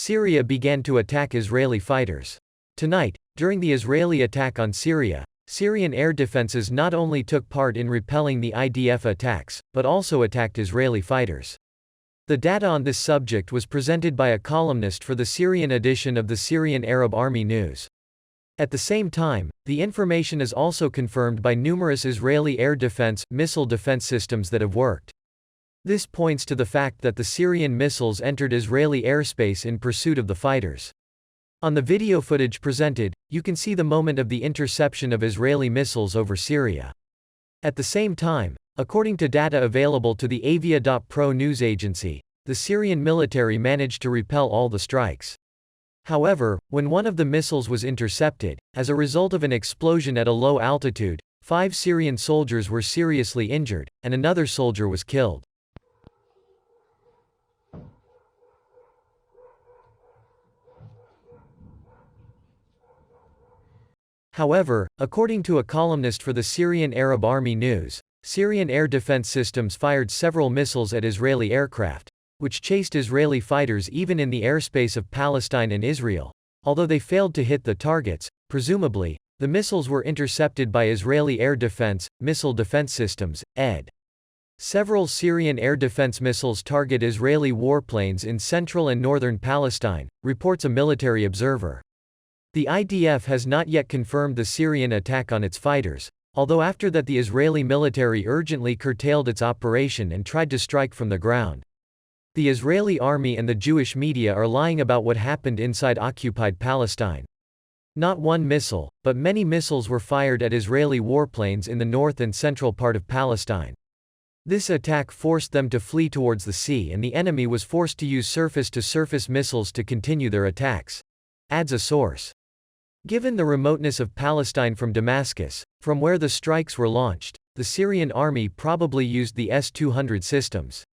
Syria began to attack Israeli fighters. Tonight, during the Israeli attack on Syria, Syrian air defenses not only took part in repelling the IDF attacks, but also attacked Israeli fighters. The data on this subject was presented by a columnist for the Syrian edition of the Syrian Arab Army news. At the same time, the information is also confirmed by numerous Israeli air defense, missile defense systems that have worked. This points to the fact that the Syrian missiles entered Israeli airspace in pursuit of the fighters. On the video footage presented, you can see the moment of the interception of Israeli missiles over Syria. At the same time, according to data available to the Avia.pro news agency, the Syrian military managed to repel all the strikes. However, when one of the missiles was intercepted, as a result of an explosion at a low altitude, 5 Syrian soldiers were seriously injured, and another soldier was killed. However, according to a columnist for the Syrian Arab Army news, Syrian air defense systems fired several missiles at Israeli aircraft, which chased Israeli fighters even in the airspace of Palestine and Israel. Although they failed to hit the targets, presumably, the missiles were intercepted by Israeli air defense, missile defense systems, (ED). Several Syrian air defense missiles target Israeli warplanes in central and northern Palestine, reports a military observer. The IDF has not yet confirmed the Syrian attack on its fighters, although after that the Israeli military urgently curtailed its operation and tried to strike from the ground. The Israeli army and the Jewish media are lying about what happened inside occupied Palestine. Not one missile, but many missiles were fired at Israeli warplanes in the north and central part of Palestine. This attack forced them to flee towards the sea and the enemy was forced to use surface-to-surface missiles to continue their attacks, adds a source. Given the remoteness of Palestine from Damascus, from where the strikes were launched, the Syrian army probably used the S-200 systems.